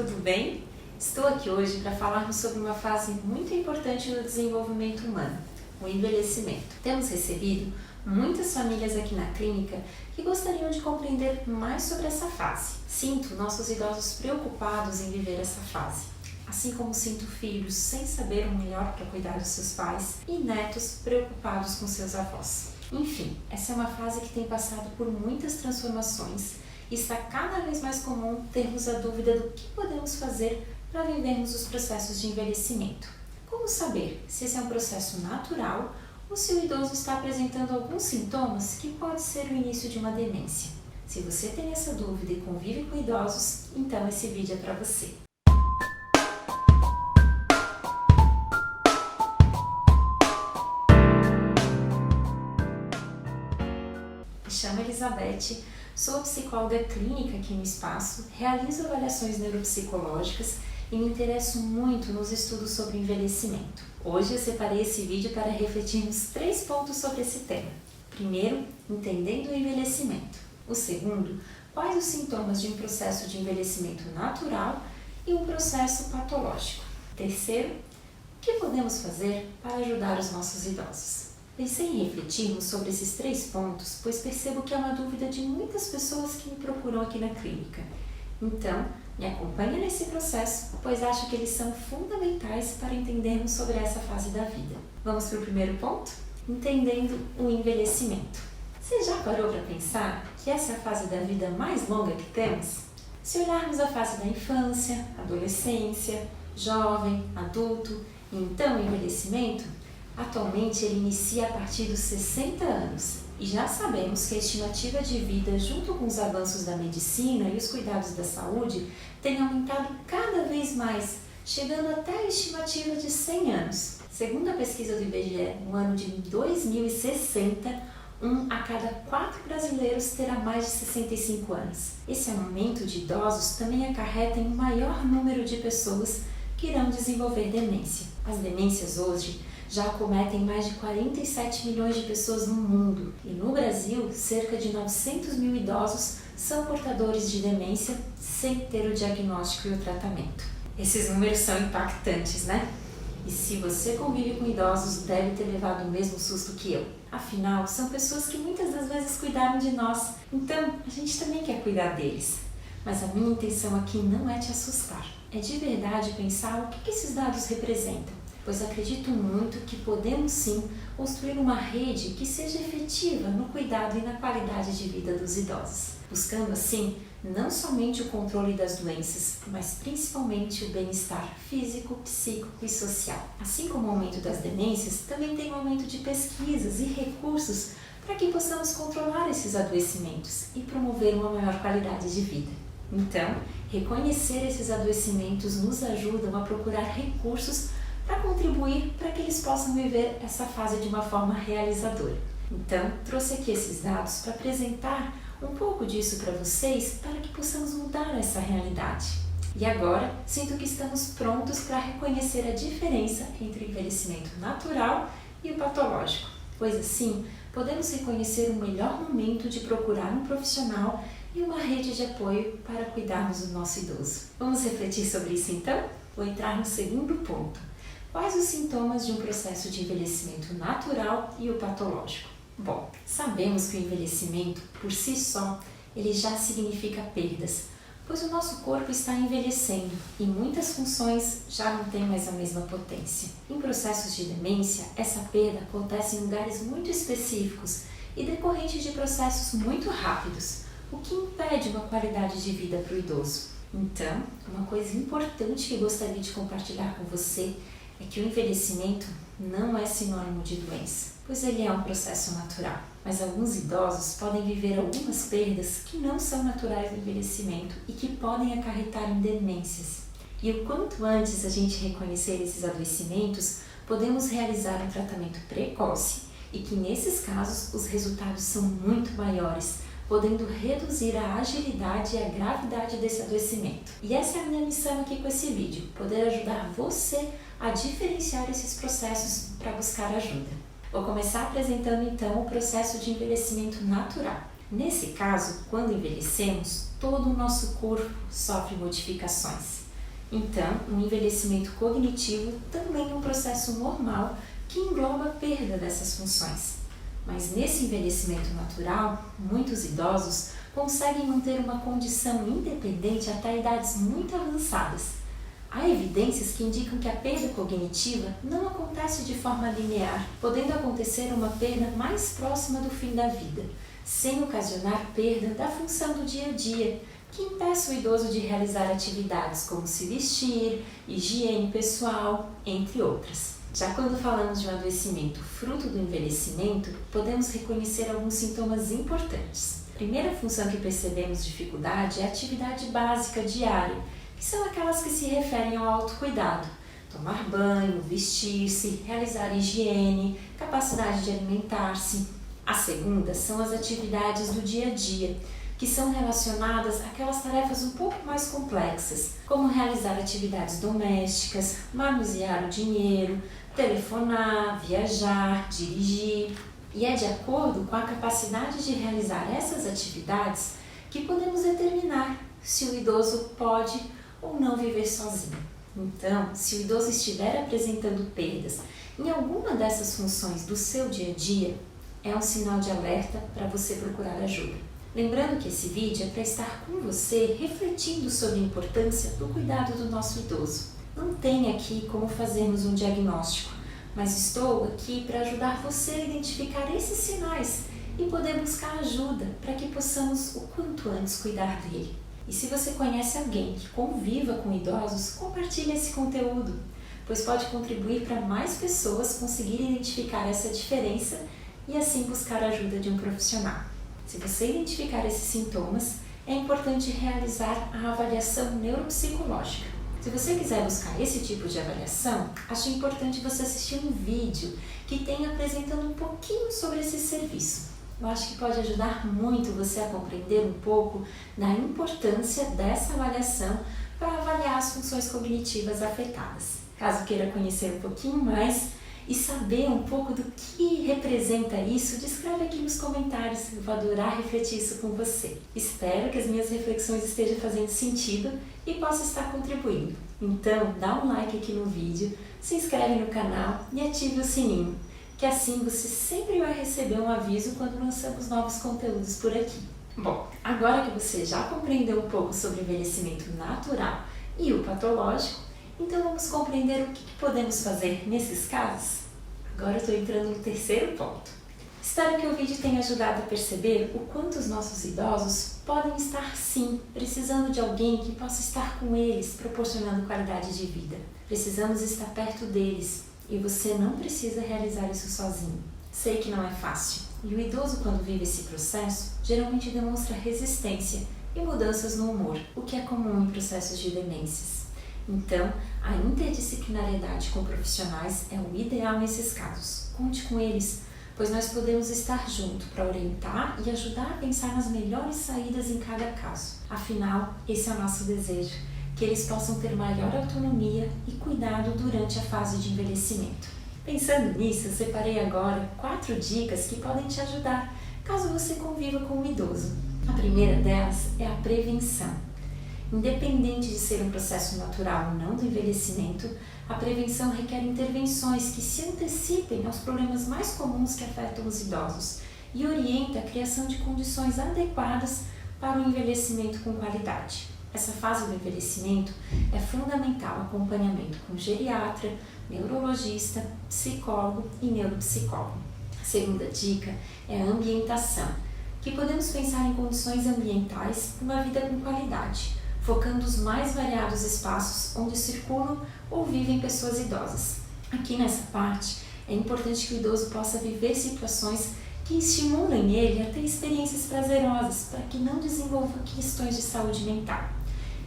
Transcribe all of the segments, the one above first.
tudo bem? Estou aqui hoje para falarmos sobre uma fase muito importante no desenvolvimento humano, o envelhecimento. Temos recebido muitas famílias aqui na clínica que gostariam de compreender mais sobre essa fase. Sinto nossos idosos preocupados em viver essa fase, assim como sinto filhos sem saber o melhor para cuidar dos seus pais e netos preocupados com seus avós. Enfim, essa é uma fase que tem passado por muitas transformações e está cada vez mais comum termos a dúvida do que podemos fazer para vivermos os processos de envelhecimento. Como saber se esse é um processo natural ou se o idoso está apresentando alguns sintomas que pode ser o início de uma demência? Se você tem essa dúvida e convive com idosos, então esse vídeo é para você. Me chamo Elizabeth, sou psicóloga clínica aqui no Espaço, realizo avaliações neuropsicológicas e me interesso muito nos estudos sobre envelhecimento. Hoje eu separei esse vídeo para refletirmos 3 pontos sobre esse tema. Primeiro, entendendo o envelhecimento. O segundo, quais os sintomas de um processo de envelhecimento natural e um processo patológico. Terceiro, o que podemos fazer para ajudar os nossos idosos? Pensei em refletirmos sobre esses 3 pontos, pois percebo que é uma dúvida de muitas pessoas que me procuram aqui na clínica. Então, me acompanhe nesse processo, pois acho que eles são fundamentais para entendermos sobre essa fase da vida. Vamos para o primeiro ponto? Entendendo o envelhecimento. Você já parou para pensar que essa é a fase da vida mais longa que temos? Se olharmos a fase da infância, adolescência, jovem, adulto e então o envelhecimento, atualmente ele inicia a partir dos 60 anos e já sabemos que a estimativa de vida, junto com os avanços da medicina e os cuidados da saúde, tem aumentado cada vez mais, chegando até a estimativa de 100 anos. Segundo a pesquisa do IBGE, no ano de 2060, 1 a cada 4 brasileiros terá mais de 65 anos. Esse aumento de idosos também acarreta em um maior número de pessoas que irão desenvolver demência. As demências hoje já acometem mais de 47 milhões de pessoas no mundo e no Brasil, cerca de 900 mil idosos são portadores de demência sem ter o diagnóstico e o tratamento. Esses números são impactantes, né? E se você convive com idosos, deve ter levado o mesmo susto que eu. Afinal, são pessoas que muitas das vezes cuidaram de nós, então a gente também quer cuidar deles. Mas a minha intenção aqui não é te assustar, é de verdade pensar o que esses dados representam, pois acredito muito que podemos sim construir uma rede que seja efetiva no cuidado e na qualidade de vida dos idosos, buscando assim não somente o controle das doenças, mas principalmente o bem-estar físico, psíquico e social. Assim como o aumento das demências, também tem um aumento de pesquisas e recursos para que possamos controlar esses adoecimentos e promover uma maior qualidade de vida. Então, reconhecer esses adoecimentos nos ajudam a procurar recursos para contribuir para que eles possam viver essa fase de uma forma realizadora. Então, trouxe aqui esses dados para apresentar um pouco disso para vocês, para que possamos mudar essa realidade. E agora, sinto que estamos prontos para reconhecer a diferença entre o envelhecimento natural e o patológico, pois assim, podemos reconhecer o melhor momento de procurar um profissional e uma rede de apoio para cuidarmos do nosso idoso. Vamos refletir sobre isso então? Vou entrar no segundo ponto. Quais os sintomas de um processo de envelhecimento natural e o patológico? Bom, sabemos que o envelhecimento, por si só, ele já significa perdas, pois o nosso corpo está envelhecendo e muitas funções já não têm mais a mesma potência. Em processos de demência, essa perda acontece em lugares muito específicos e decorrente de processos muito rápidos, o que impede uma qualidade de vida para o idoso. Então, uma coisa importante que gostaria de compartilhar com você é que o envelhecimento não é sinônimo de doença, pois ele é um processo natural. Mas alguns idosos podem viver algumas perdas que não são naturais do envelhecimento e que podem acarretar em demências. E o quanto antes a gente reconhecer esses adoecimentos, podemos realizar um tratamento precoce e que nesses casos os resultados são muito maiores, podendo reduzir a agilidade e a gravidade desse adoecimento. E essa é a minha missão aqui com esse vídeo, poder ajudar você a diferenciar esses processos para buscar ajuda. Vou começar apresentando então o processo de envelhecimento natural. Nesse caso, quando envelhecemos, todo o nosso corpo sofre modificações. Então, um envelhecimento cognitivo também é um processo normal que engloba a perda dessas funções. Mas nesse envelhecimento natural, muitos idosos conseguem manter uma condição independente até idades muito avançadas. Há evidências que indicam que a perda cognitiva não acontece de forma linear, podendo acontecer uma perda mais próxima do fim da vida, sem ocasionar perda da função do dia a dia, que impeça o idoso de realizar atividades como se vestir, higiene pessoal, entre outras. Já quando falamos de um adoecimento fruto do envelhecimento, podemos reconhecer alguns sintomas importantes. A primeira função que percebemos dificuldade é a atividade básica diária, que são aquelas que se referem ao autocuidado. Tomar banho, vestir-se, realizar higiene, capacidade de alimentar-se. A segunda são as atividades do dia a dia, que são relacionadas àquelas tarefas um pouco mais complexas, como realizar atividades domésticas, manusear o dinheiro, telefonar, viajar, dirigir. E é de acordo com a capacidade de realizar essas atividades que podemos determinar se o idoso pode ou não viver sozinho. Então, se o idoso estiver apresentando perdas em alguma dessas funções do seu dia a dia, é um sinal de alerta para você procurar ajuda. Lembrando que esse vídeo é para estar com você refletindo sobre a importância do cuidado do nosso idoso. Não tem aqui como fazermos um diagnóstico, mas estou aqui para ajudar você a identificar esses sinais e poder buscar ajuda para que possamos o quanto antes cuidar dele. E se você conhece alguém que conviva com idosos, compartilhe esse conteúdo, pois pode contribuir para mais pessoas conseguirem identificar essa diferença e assim buscar a ajuda de um profissional. Se você identificar esses sintomas, é importante realizar a avaliação neuropsicológica. Se você quiser buscar esse tipo de avaliação, acho importante você assistir um vídeo que tem apresentando um pouquinho sobre esse serviço. Eu acho que pode ajudar muito você a compreender um pouco da importância dessa avaliação para avaliar as funções cognitivas afetadas. Caso queira conhecer um pouquinho mais e saber um pouco do que representa isso, descreve aqui nos comentários. Eu vou adorar refletir isso com você. Espero que as minhas reflexões estejam fazendo sentido e possa estar contribuindo. Então, dá um like aqui no vídeo, se inscreve no canal e ative o sininho, que assim você sempre vai receber um aviso quando lançamos novos conteúdos por aqui. Bom, agora que você já compreendeu um pouco sobre o envelhecimento natural e o patológico, então vamos compreender o que podemos fazer nesses casos? Agora eu estou entrando no terceiro ponto. Espero que o vídeo tenha ajudado a perceber o quanto os nossos idosos podem estar sim precisando de alguém que possa estar com eles, proporcionando qualidade de vida. Precisamos estar perto deles e você não precisa realizar isso sozinho. Sei que não é fácil e o idoso, quando vive esse processo, geralmente demonstra resistência e mudanças no humor, o que é comum em processos de demências. Então, a interdisciplinariedade com profissionais é o ideal nesses casos. Conte com eles, pois nós podemos estar junto para orientar e ajudar a pensar nas melhores saídas em cada caso. Afinal, esse é o nosso desejo, que eles possam ter maior autonomia e cuidado durante a fase de envelhecimento. Pensando nisso, eu separei agora 4 dicas que podem te ajudar, caso você conviva com um idoso. A primeira delas é a prevenção. Independente de ser um processo natural ou não do envelhecimento, a prevenção requer intervenções que se antecipem aos problemas mais comuns que afetam os idosos e orienta a criação de condições adequadas para o envelhecimento com qualidade. Essa fase do envelhecimento é fundamental o acompanhamento com geriatra, neurologista, psicólogo e neuropsicólogo. A segunda dica é a ambientação, que podemos pensar em condições ambientais para uma vida com qualidade, focando os mais variados espaços onde circulam ou vivem pessoas idosas. Aqui nessa parte, é importante que o idoso possa viver situações que estimulem ele a ter experiências prazerosas para que não desenvolva questões de saúde mental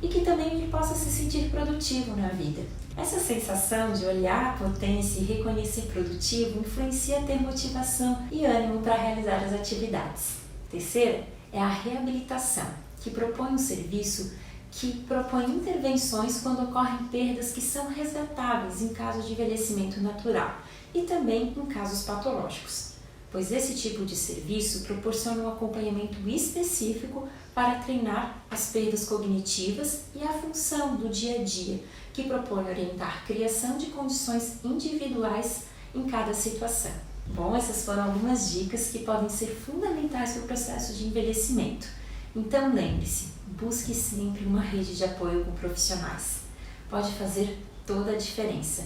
e que também ele possa se sentir produtivo na vida. Essa sensação de olhar a potência e reconhecer produtivo influencia a ter motivação e ânimo para realizar as atividades. Terceira é a reabilitação, que propõe um serviço que propõe intervenções quando ocorrem perdas que são resgatáveis em caso de envelhecimento natural e também em casos patológicos. pois esse tipo de serviço proporciona um acompanhamento específico para treinar as perdas cognitivas e a função do dia a dia, que propõe orientar a criação de condições individuais em cada situação. Bom, essas foram algumas dicas que podem ser fundamentais para o processo de envelhecimento. Então lembre-se, busque sempre uma rede de apoio com profissionais. Pode fazer toda a diferença,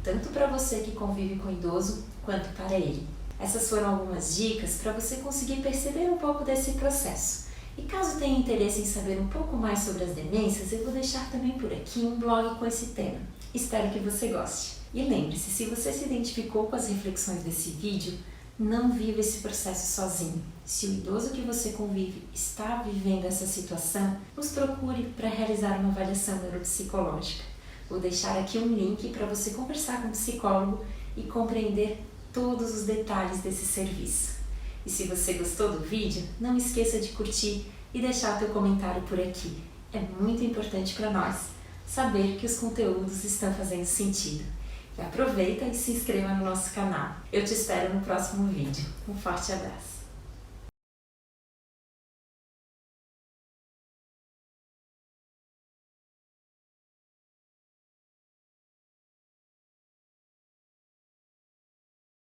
tanto para você que convive com o idoso, quanto para ele. Essas foram algumas dicas para você conseguir perceber um pouco desse processo. E caso tenha interesse em saber um pouco mais sobre as demências, eu vou deixar também por aqui um blog com esse tema. Espero que você goste. E lembre-se, se você se identificou com as reflexões desse vídeo, não viva esse processo sozinho. Se o idoso que você convive está vivendo essa situação, nos procure para realizar uma avaliação neuropsicológica. Vou deixar aqui um link para você conversar com um psicólogo e compreender todos os detalhes desse serviço. E se você gostou do vídeo, não esqueça de curtir e deixar o teu comentário por aqui. É muito importante para nós saber que os conteúdos estão fazendo sentido. E aproveita e se inscreva no nosso canal. Eu te espero no próximo vídeo. Um forte abraço!